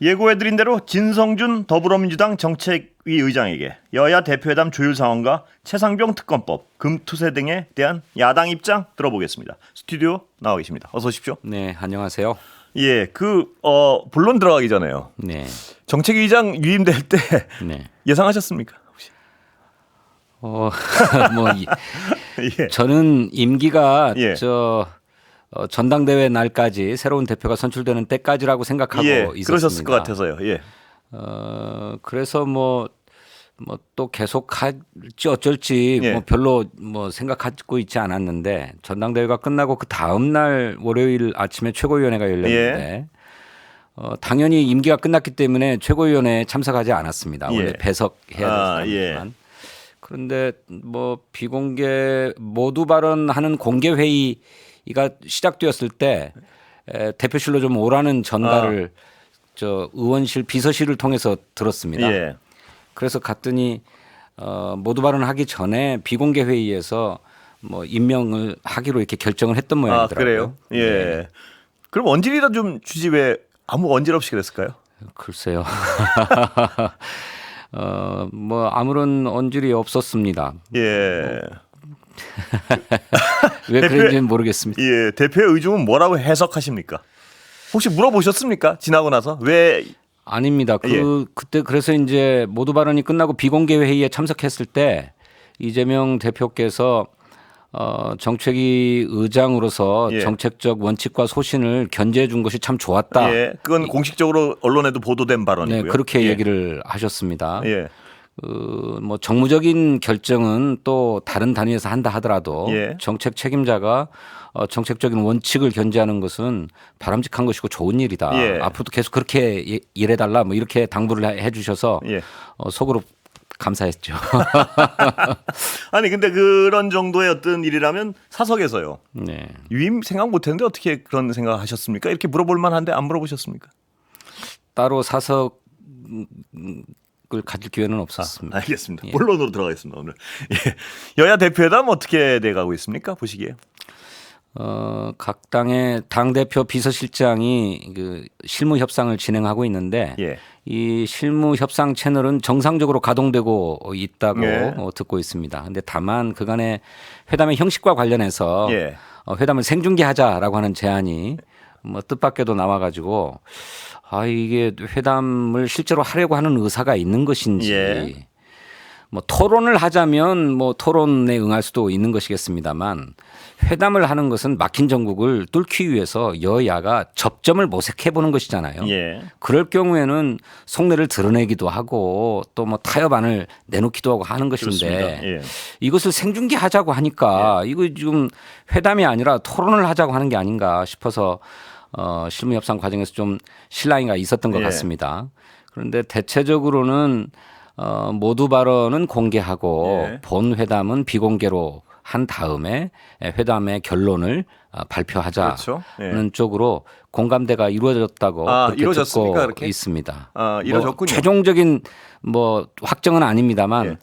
예고해드린 대로 진성준 더불어민주당 정책위 의장에게 여야 대표회담 조율 상황과 최상병 특검법, 금투세 등에 대한 야당 입장 들어보겠습니다. 스튜디오 나와 계십니다. 어서 오십시오. 네, 안녕하세요. 예, 본론 들어가기 전에요. 네. 정책위의장 유임될 때 네. 예상하셨습니까? 혹시? 예. 저는 임기가 예. 전당대회 날까지 새로운 대표가 선출되는 때까지라고 생각하고 있었습니다. 그러셨을 것 같아서요. 예. 그래서 또 계속 할지 어쩔지 예. 별로 생각하고 있지 않았는데 전당대회가 끝나고 그 다음 날 월요일 아침에 최고위원회가 열렸는데 당연히 임기가 끝났기 때문에 최고위원회에 참석하지 않았습니다. 원래 배석해야 되는 사람이지만 그런데 비공개 모두 발언하는 공개 회의가 시작되었을 때 대표실로 좀 오라는 전가를 의원실 비서실을 통해서 들었습니다. 예. 그래서 갔더니 모두 발언하기 전에 비공개 회의에서 임명을 하기로 이렇게 결정을 했던 모양이더라고요. 그래요? 예. 네. 그럼 언질이라 좀 주지 왜 아무 언질 없이 그랬을까요? 글쎄요. 아무런 언질이 없었습니다. 예. 왜 그런지는 모르겠습니다. 예, 대표의 의중은 뭐라고 해석하십니까? 혹시 물어보셨습니까? 지나고 나서 왜? 아닙니다. 그때 그래서 이제 모두 발언이 끝나고 비공개 회의에 참석했을 때 이재명 대표께서 정책위 의장으로서 정책적 원칙과 소신을 견제해 준 것이 참 좋았다. 예, 그건 공식적으로 언론에도 보도된 발언이고요. 네, 그렇게 얘기를 하셨습니다. 예. 정무적인 결정은 또 다른 단위에서 한다 하더라도 정책 책임자가 정책적인 원칙을 견제하는 것은 바람직한 것이고 좋은 일이다. 앞으로도 계속 그렇게 일해달라 이렇게 당부를 해주셔서 속으로 감사했죠. 아니 근데 그런 정도의 어떤 일이라면 사석에서요. 네. 유임 생각 못했는데 어떻게 그런 생각하셨습니까? 이렇게 물어볼 만한데 안 물어보셨습니까? 따로 사석을 가질 기회는 없었습니다. 알겠습니다. 본론으로 들어가겠습니다. 오늘 여야 대표회담 어떻게 돼가고 있습니까? 보시기에. 각 당의 당 대표 비서실장이 그 실무 협상을 진행하고 있는데 이 실무 협상 채널은 정상적으로 가동되고 있다고 듣고 있습니다. 그런데 다만 그간의 회담의 형식과 관련해서 회담을 생중계하자라고 하는 제안이 뜻밖에도 나와가지고 이게 회담을 실제로 하려고 하는 의사가 있는 것인지 토론을 하자면 토론에 응할 수도 있는 것이겠습니다만 회담을 하는 것은 막힌 정국을 뚫기 위해서 여야가 접점을 모색해 보는 것이잖아요. 그럴 경우에는 속내를 드러내기도 하고 또 타협안을 내놓기도 하고 하는 것인데 이것을 생중계하자고 하니까 이거 지금 회담이 아니라 토론을 하자고 하는 게 아닌가 싶어서 실무 협상 과정에서 좀 실랑이가 있었던 것 같습니다. 그런데 대체적으로는 모두 발언은 공개하고 본 회담은 비공개로 한 다음에 회담의 결론을 발표하자는 쪽으로 공감대가 이루어졌다고 그렇게 듣고 그렇게? 있습니다. 이루어졌군요. 최종적인 확정은 아닙니다만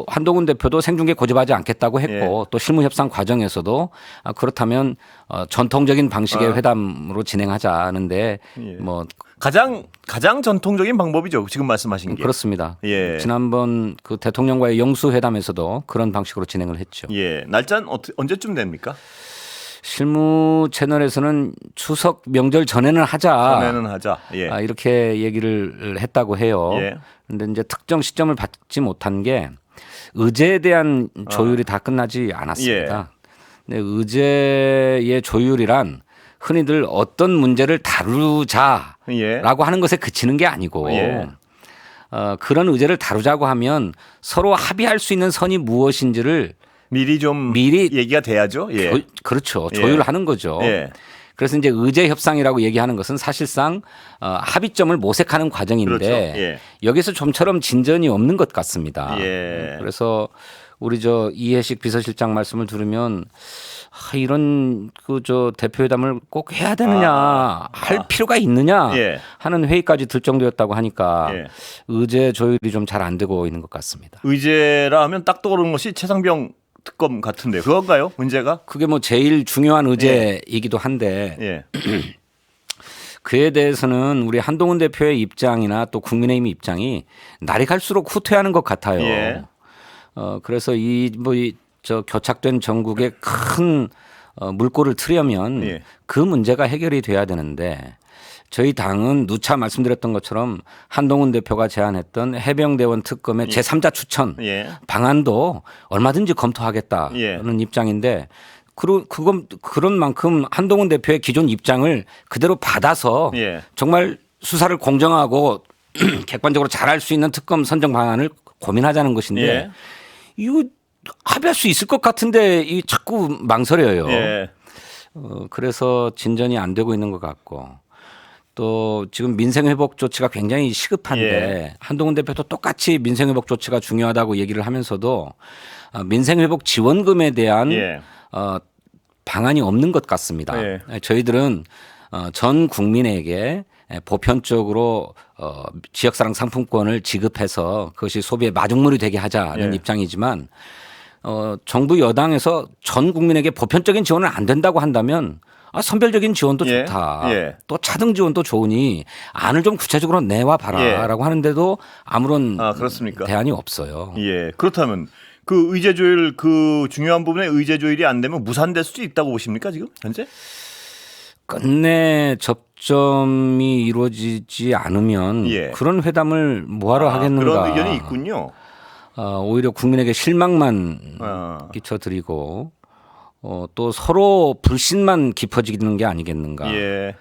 한동훈 대표도 생중계 고집하지 않겠다고 했고 또 실무협상 과정에서도 그렇다면 전통적인 방식의 회담으로 진행하자는데 가장 전통적인 방법이죠. 지금 말씀하신 게. 그렇습니다. 지난번 그 대통령과의 영수회담에서도 그런 방식으로 진행을 했죠. 날짜는 언제쯤 됩니까? 실무 채널에서는 추석 명절 전에는 하자. 이렇게 얘기를 했다고 해요. 그런데 이제 특정 시점을 받지 못한 게 의제에 대한 조율이 다 끝나지 않았습니다. 근데 의제의 조율이란 흔히들 어떤 문제를 다루자라고 하는 것에 그치는 게 아니고 그런 의제를 다루자고 하면 서로 합의할 수 있는 선이 무엇인지를 미리 얘기가 돼야죠. 그렇죠. 조율하는 거죠. 그래서 이제 의제 협상이라고 얘기하는 것은 사실상 합의점을 모색하는 과정인데 여기서 좀처럼 진전이 없는 것 같습니다. 그래서 우리 이해식 비서실장 말씀을 들으면 이런 대표회담을 꼭 해야 되느냐 할 필요가 있느냐 하는 회의까지 들 정도였다고 하니까 의제 조율이 좀 잘 안 되고 있는 것 같습니다. 의제라 하면 딱 떠오르는 것이 최상병 특검 같은데 그건가요? 문제가? 그게 제일 중요한 의제이기도 한데 그에 대해서는 우리 한동훈 대표의 입장이나 또 국민의힘 입장이 날이 갈수록 후퇴하는 것 같아요. 예. 그래서 저 교착된 전국에 큰 물꼬를 트려면 예. 그 문제가 해결이 돼야 되는데 저희 당은 누차 말씀드렸던 것처럼 한동훈 대표가 제안했던 해병대원 특검의 제3자 추천 예. 방안도 얼마든지 검토하겠다는 예. 입장인데 그런 만큼 한동훈 대표의 기존 입장을 그대로 받아서 예. 정말 수사를 공정하고 객관적으로 잘할 수 있는 특검 선정 방안을 고민하자는 것인데 예. 이거 합의할 수 있을 것 같은데 이 자꾸 망설여요. 예. 그래서 진전이 안 되고 있는 것 같고 또 지금 민생회복 조치가 굉장히 시급한데 예. 한동훈 대표도 똑같이 민생회복 조치가 중요하다고 얘기를 하면서도 민생회복 지원금에 대한 예. 방안이 없는 것 같습니다. 예. 저희들은 전 국민에게 보편적으로 지역사랑 상품권을 지급해서 그것이 소비의 마중물이 되게 하자는 예. 입장이지만 정부 여당에서 전 국민에게 보편적인 지원은 안 된다고 한다면 선별적인 지원도 예. 좋다. 예. 또 차등 지원도 좋으니 안을 좀 구체적으로 내와 봐라라고 하는데도 아무런 그렇습니까? 대안이 없어요. 예. 그렇다면 그 의제 조율 그 중요한 부분에 의제 조율이 안 되면 무산될 수도 있다고 보십니까 지금 현재? 끝내 접점이 이루어지지 않으면 예. 그런 회담을 뭐하러 하겠는가. 그런 의견이 있군요. 오히려 국민에게 실망만 끼쳐드리고 또 서로 불신만 깊어지는 게 아니겠는가 예.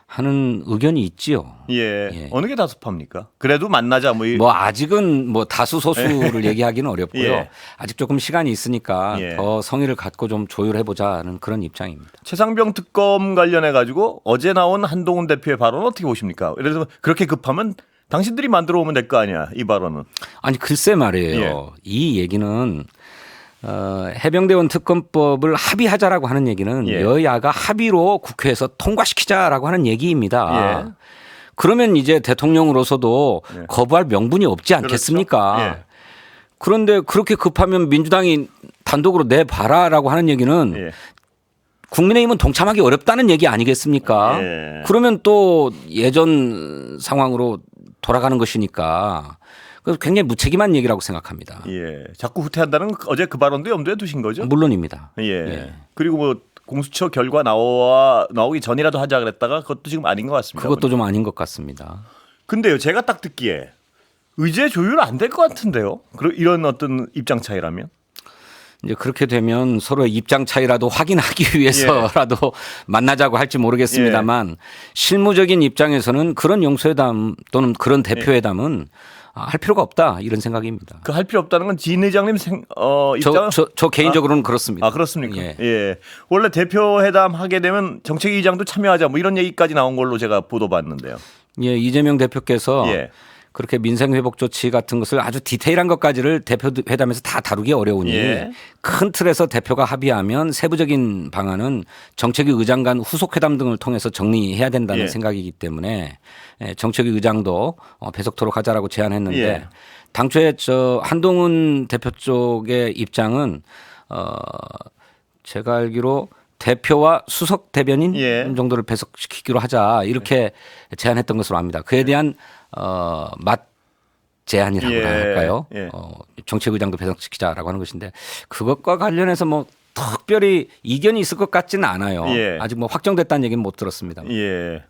하는 의견이 있지요. 예. 예. 어느 게 다 섭합니까? 그래도 만나자 뭐. 아직은 다수 소수를 얘기하기는 어렵고요. 예. 아직 조금 시간이 있으니까 예. 더 성의를 갖고 좀 조율해보자는 그런 입장입니다. 최상병 특검 관련해 가지고 어제 나온 한동훈 대표의 발언 어떻게 보십니까? 예를 들어서 그렇게 급하면 당신들이 만들어 오면 될 거 아니야 이 발언은. 아니 글쎄 말이에요. 예. 이 얘기는 해병대원 특검법을 합의하자라고 하는 얘기는 예. 여야가 합의로 국회에서 통과시키자라고 하는 얘기입니다. 예. 그러면 이제 대통령으로서도 예. 거부할 명분이 없지 않겠습니까? 그렇죠. 예. 그런데 그렇게 급하면 민주당이 단독으로 내봐라라고 하는 얘기는 예. 국민의힘은 동참하기 어렵다는 얘기 아니겠습니까? 예. 그러면 또 예전 상황으로 돌아가는 것이니까 그래서 굉장히 무책임한 얘기라고 생각합니다. 예. 자꾸 후퇴한다는 어제 그 발언도 염두에 두신 거죠? 물론입니다. 예. 예. 그리고 뭐 공수처 결과 나오기 전이라도 하자 그랬다가 그것도 지금 아닌 것 같습니다. 그것도 좀 아닌 것 같습니다. 근데요, 제가 딱 듣기에 의제 조율 안 될 것 같은데요. 이런 어떤 입장 차이라면. 이제 그렇게 되면 서로의 입장 차이라도 확인하기 위해서라도 만나자고 할지 모르겠습니다만 실무적인 입장에서는 그런 용서회담 또는 그런 대표회담은 할 필요가 없다 이런 생각입니다. 그 할 필요 없다는 건 진 의장님 입장? 저 개인적으로는 그렇습니다. 그렇습니까? 예. 예. 원래 대표회담 하게 되면 정책위의장도 참여하자 뭐 이런 얘기까지 나온 걸로 제가 보도봤는데요. 예, 이재명 대표께서 예. 그렇게 민생회복 조치 같은 것을 아주 디테일한 것까지를 대표회담에서 다 다루기 어려우니 예. 큰 틀에서 대표가 합의하면 세부적인 방안은 정책위 의장 간 후속회담 등을 통해서 정리해야 된다는 예. 생각이기 때문에 정책위 의장도 배석토록 하자라고 제안했는데 예. 당초에 한동훈 대표 쪽의 입장은 제가 알기로 대표와 수석 대변인 정도를 배석시키기로 하자 이렇게 제안했던 것으로 압니다. 그에 대한 맛 제안이라고 할까요? 정책의장도 배석시키자라고 하는 것인데 그것과 관련해서 특별히 이견이 있을 것 같지는 않아요. 아직 확정됐다는 얘기는 못 들었습니다. 예.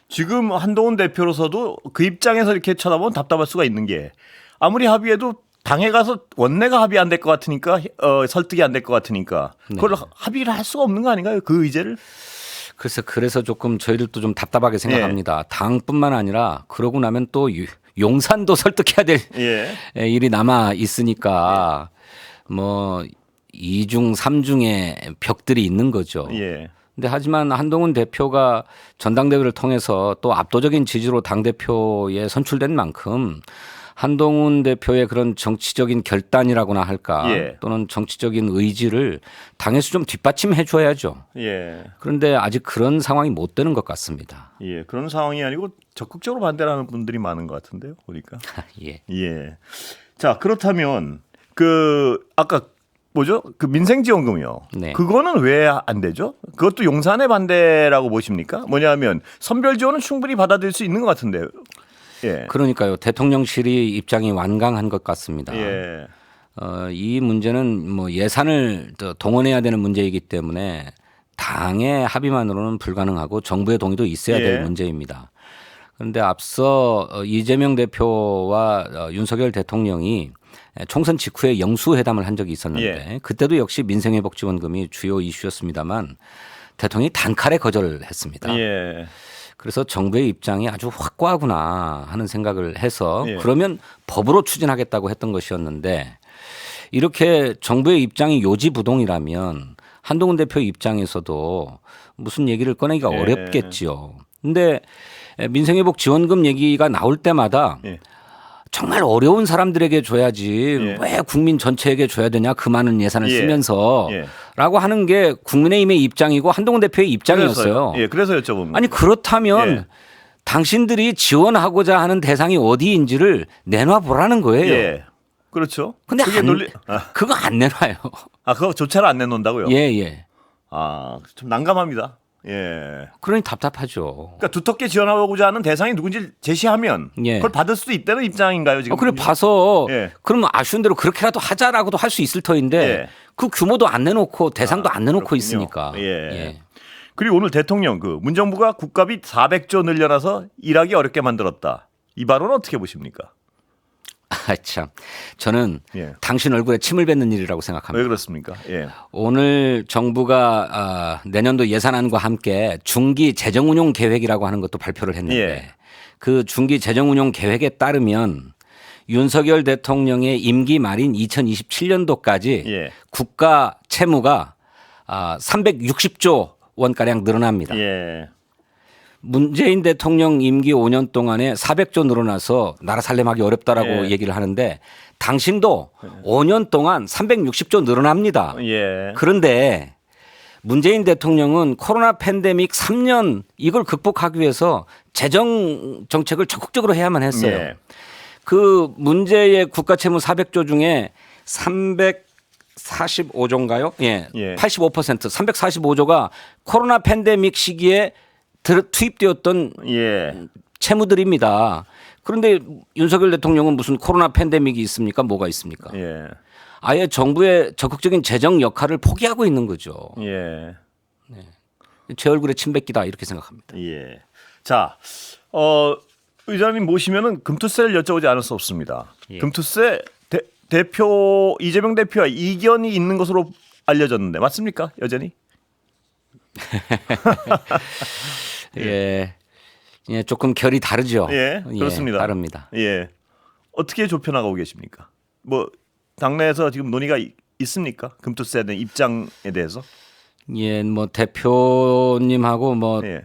지금 한동훈 대표로서도 그 입장에서 이렇게 쳐다보면 답답할 수가 있는 게 아무리 합의해도 당에 가서 원내가 합의 안 될 것 같으니까 설득이 안 될 것 같으니까 그걸 합의를 할 수가 없는 거 아닌가요? 그 의제를? 그래서 조금 저희들도 좀 답답하게 생각합니다. 당뿐만 아니라 그러고 나면 또 용산도 설득해야 될 일이 남아 있으니까 이중 삼중의 벽들이 있는 거죠. 근데 하지만 한동훈 대표가 전당대회를 통해서 또 압도적인 지지로 당대표에 선출된 만큼 한동훈 대표의 그런 정치적인 결단이라고나 할까 또는 정치적인 의지를 당에서 좀 뒷받침해 줘야죠. 그런데 아직 그런 상황이 못 되는 것 같습니다. 그런 상황이 아니고 적극적으로 반대를 하는 분들이 많은 것 같은데요. 보니까. 자, 그렇다면 아까 뭐죠? 그 민생지원금이요. 네. 그거는 왜 안 되죠? 그것도 용산의 반대라고 보십니까? 뭐냐면 선별 지원은 충분히 받아들일 수 있는 것 같은데요. 예. 그러니까요. 대통령실이 입장이 완강한 것 같습니다. 예. 이 문제는 뭐 예산을 더 동원해야 되는 문제이기 때문에 당의 합의만으로는 불가능하고 정부의 동의도 있어야 될 예. 문제입니다. 그런데 앞서 이재명 대표와 윤석열 대통령이 총선 직후에 영수회담을 한 적이 있었는데 예. 그때도 역시 민생회복지원금이 주요 이슈였습니다만 대통령이 단칼에 거절을 했습니다. 예. 그래서 정부의 입장이 아주 확고하구나 하는 생각을 해서 예. 그러면 법으로 추진하겠다고 했던 것이었는데 이렇게 정부의 입장이 요지부동이라면 한동훈 대표 입장에서도 무슨 얘기를 꺼내기가 예. 어렵겠지요. 근데 민생회복 지원금 얘기가 나올 때마다 예. 정말 어려운 사람들에게 줘야지 예. 왜 국민 전체에게 줘야 되냐 그 많은 예산을 예. 쓰면서 예. 라고 하는 게 국민의힘의 입장이고 한동훈 대표의 입장이었어요. 예, 그래서 여쭤봅니다. 아니 그렇다면 예. 당신들이 지원하고자 하는 대상이 어디인지를 내놔 보라는 거예요. 예. 그렇죠. 근데 그게 그거 안 내놔요. 그거 조차를 안 내놓는다고요? 예, 예. 좀 난감합니다. 예. 그러니 답답하죠. 그러니까 두텁게 지원하고자 하는 대상이 누군지 제시하면 예. 그걸 받을 수도 있다는 입장인가요, 지금? 그래 봐서 예. 그러면 아쉬운 대로 그렇게라도 하자라고도 할 수 있을 터인데 예. 그 규모도 안 내놓고 대상도 안 내놓고 그렇군요. 있으니까. 예. 그리고 오늘 대통령 문정부가 국가비 400조 늘려놔서 일하기 어렵게 만들었다. 이 발언은 어떻게 보십니까? 참, 저는 예. 당신 얼굴에 침을 뱉는 일이라고 왜 생각합니다. 그렇습니까? 예. 오늘 정부가 내년도 예산안과 함께 중기 재정운용 계획이라고 하는 것도 발표를 했는데 예. 그 중기 재정운용 계획에 따르면 윤석열 대통령의 임기 말인 2027년도까지 예. 국가 채무가 360조 원가량 늘어납니다. 예. 문재인 대통령 임기 5년 동안에 400조 늘어나서 나라 살림하기 어렵다라고 예. 얘기를 하는데 당신도 5년 동안 360조 늘어납니다. 예. 그런데 문재인 대통령은 코로나 팬데믹 3년 이걸 극복하기 위해서 재정 정책을 적극적으로 해야만 했어요. 예. 그 문제의 국가 채무 400조 중에 345조인가요? 예. 예. 85% 345조가 코로나 팬데믹 시기에 투입되었던 예. 채무들입니다. 그런데 윤석열 대통령은 무슨 코로나 팬데믹이 있습니까? 뭐가 있습니까? 예. 아예 정부의 적극적인 재정 역할을 포기하고 있는 거죠. 예. 제 얼굴에 침 뱉기다 이렇게 생각합니다. 예. 자, 의장님 모시면은 금투세를 여쭤보지 않을 수 없습니다. 예. 금투세 대표 이재명 대표와 이견이 있는 것으로 알려졌는데 맞습니까? 여전히? 예. 예, 조금 결이 다르죠. 예, 그렇습니다. 다릅니다. 예. 어떻게 좁혀나가고 계십니까? 당내에서 지금 논의가 있습니까? 금투세에 대한 입장에 대해서? 예, 대표님하고 예.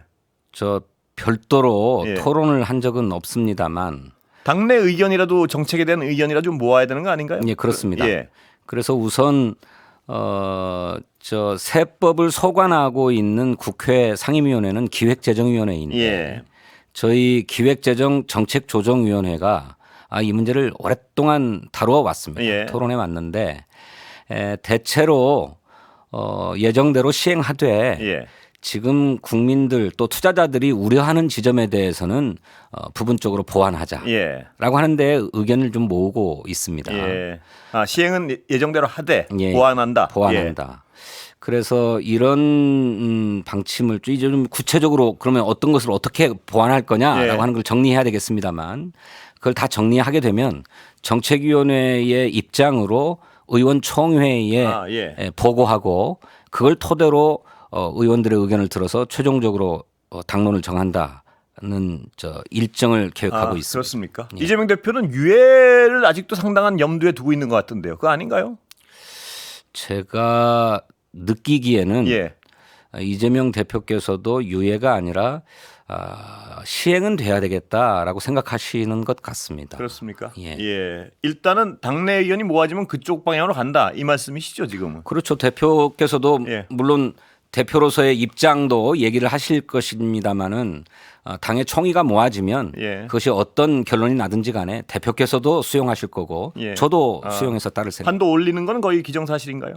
별도로 예. 토론을 한 적은 없습니다만. 당내 의견이라도 정책에 대한 의견이라도 좀 모아야 되는 거 아닌가요? 예, 그렇습니다. 예. 그래서 우선 세법을 소관하고 있는 국회 상임위원회는 기획재정위원회인데 예. 저희 기획재정정책조정위원회가 이 문제를 오랫동안 다루어 왔습니다. 예. 토론해 왔는데 대체로 예정대로 시행하되 예. 지금 국민들 또 투자자들이 우려하는 지점에 대해서는 부분적으로 보완하자라고 예. 하는데 의견을 좀 모으고 있습니다. 예. 시행은 예정대로 하되 예. 보완한다. 보완한다. 그래서 이런 방침을 이제 좀 구체적으로 그러면 어떤 것을 어떻게 보완할 거냐라고 예. 하는 걸 정리해야 되겠습니다만 그걸 다 정리하게 되면 정책위원회의 입장으로 의원총회에 예. 보고하고 그걸 토대로 의원들의 의견을 들어서 최종적으로 당론을 정한다는 일정을 계획하고 있습니다. 그렇습니까? 예. 이재명 대표는 유예를 아직도 상당한 염두에 두고 있는 것 같은데요. 그거 아닌가요? 제가 느끼기에는 예. 이재명 대표께서도 유예가 아니라 시행은 돼야 되겠다라고 생각하시는 것 같습니다. 그렇습니까? 예. 일단은 당내 의견이 모아지면 그쪽 방향으로 간다. 이 말씀이시죠, 지금은? 그렇죠. 대표께서도 예. 물론 대표로서의 입장도 얘기를 하실 것입니다만은 당의 총의가 모아지면 그것이 어떤 결론이 나든지 간에 대표께서도 수용하실 거고 저도 수용해서 따를 생각. 한도 올리는 건 거의 기정사실인가요?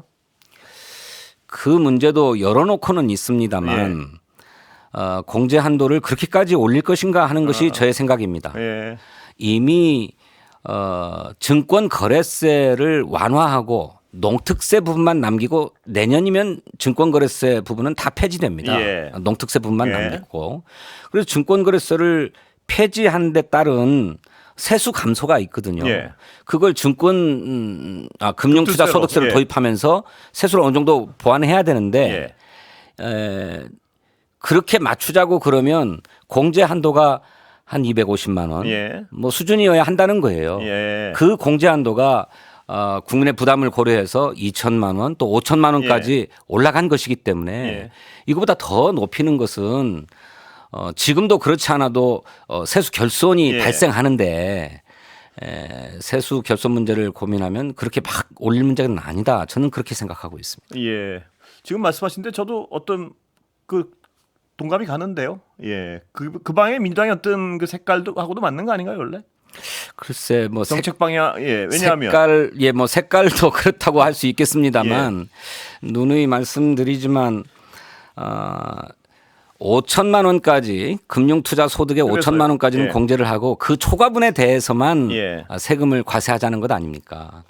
그 문제도 열어놓고는 있습니다만 공제 한도를 그렇게까지 올릴 것인가 하는 것이 저의 생각입니다. 이미 증권 거래세를 완화하고 농특세 부분만 남기고 내년이면 증권 거래세 부분은 다 폐지됩니다. 농특세 부분만 남기고 그래서 증권 거래세를 폐지한 데 따른 세수 감소가 있거든요. 그걸 금융투자 소득세를 도입하면서 세수를 어느 정도 보완해야 되는데 그렇게 맞추자고 그러면 공제 한도가 한 250만 원 뭐 수준이어야 한다는 거예요. 그 공제 한도가 국민의 부담을 고려해서 2천만 원 또 5천만 원까지 올라간 것이기 때문에 이거보다 더 높이는 것은 지금도 그렇지 않아도 세수 결손이 발생하는데 세수 결손 문제를 고민하면 그렇게 막 올릴 문제는 아니다. 저는 그렇게 생각하고 있습니다. 지금 말씀하신데 저도 어떤 그 동감이 가는데요. 그 방에 민주당의 어떤 그 색깔도 하고도 맞는 거 아닌가요, 원래? 글쎄 뭐 정책 방향 왜냐하면 색깔도 그렇다고 할 수 있겠습니다만 누누이 말씀드리지만 5천만 원까지 금융투자 소득의 5천만 원까지는 공제를 하고 그 초과분에 대해서만 세금을 과세하자는 것 아닙니까?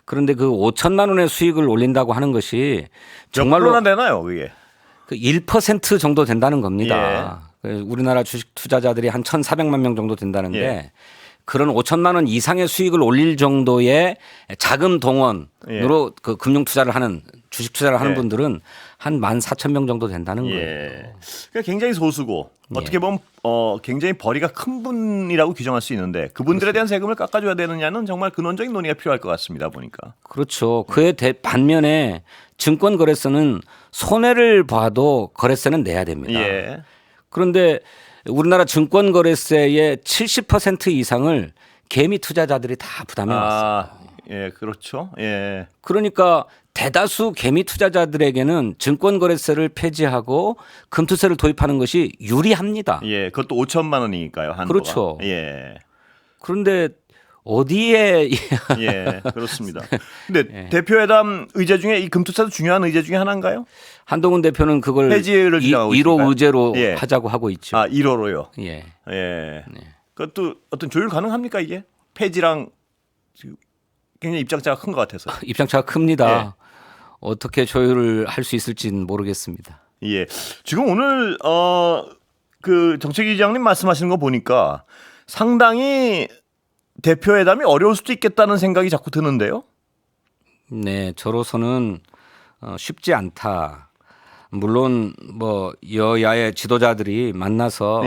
그런데 그 5천만 원의 수익을 올린다고 하는 것이 정말로 몇 되나요, 그게? 그 1% 정도 된다는 겁니다. 우리나라 주식 투자자들이 한 1,400만 명 정도 된다는데 그런 5천만 원 이상의 수익을 올릴 정도의 자금 동원으로 그 금융 투자를 하는 주식 투자를 하는 분들은 한 14,000명 정도 된다는 거예요. 그러니까 굉장히 소수고 어떻게 보면 굉장히 벌이가 큰 분이라고 규정할 수 있는데 그분들에 대한 세금을 깎아줘야 되느냐는 정말 근원적인 논의가 필요할 것 같습니다. 보니까. 그렇죠. 그에 반면에 증권 거래세는 손해를 봐도 거래세는 내야 됩니다. 그런데 우리나라 증권 거래세의 70% 이상을 개미 투자자들이 다 부담해 왔어요. 그렇죠. 그러니까 대다수 개미 투자자들에게는 증권 거래세를 폐지하고 금투세를 도입하는 것이 유리합니다. 그것도 5천만 원이니까요. 한도가. 그렇죠. 그런데 어디에 그렇습니다. 근데 대표회담 의제 중에 이 금투세도 중요한 의제 중에 하나인가요? 한동훈 대표는 그걸 폐지를 주장하고 1호 의제로 하자고 하고 있죠. 1호로요. 그것도 어떤 조율 가능합니까 이게? 폐지랑 굉장히 입장차가 큰 것 같아서. 입장차가 큽니다. 어떻게 조율을 할 수 있을지는 모르겠습니다. 지금 오늘 그 정책위 의장님 말씀하시는 거 보니까 상당히 대표회담이 어려울 수도 있겠다는 생각이 자꾸 드는데요. 네, 저로서는 쉽지 않다. 물론 뭐 여야의 지도자들이 만나서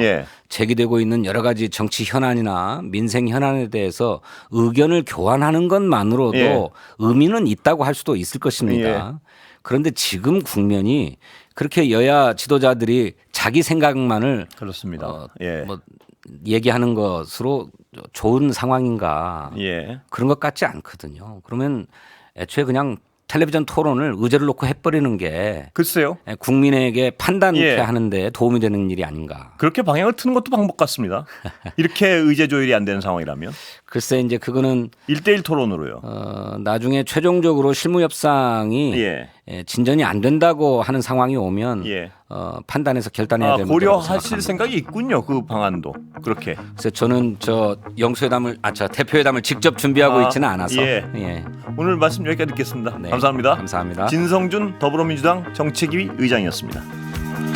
제기되고 있는 여러 가지 정치 현안이나 민생 현안에 대해서 의견을 교환하는 것만으로도 의미는 있다고 할 수도 있을 것입니다. 그런데 지금 국면이 그렇게 여야 지도자들이 자기 생각만을 그렇습니다. 뭐 얘기하는 것으로 좋은 상황인가 그런 것 같지 않거든요. 그러면 애초에 그냥 텔레비전 토론을 의제를 놓고 해버리는 게 글쎄요. 국민에게 판단케 하는데 도움이 되는 일이 아닌가. 그렇게 방향을 트는 것도 방법 같습니다. 이렇게 의제 조율이 안 되는 상황이라면. 글쎄 이제 그거는 1대1 토론으로요. 나중에 최종적으로 실무 협상이 진전이 안 된다고 하는 상황이 오면 판단해서 결단해야 될 문제라고 고려하실 생각합니다. 생각이 있군요. 그 방안도 그렇게. 그래서 저는 영수회담을 대표회담을 직접 준비하고 있지는 않아서 오늘 말씀 여기까지 듣겠습니다. 네, 감사합니다. 감사합니다. 진성준 더불어민주당 정책위 의장이었습니다.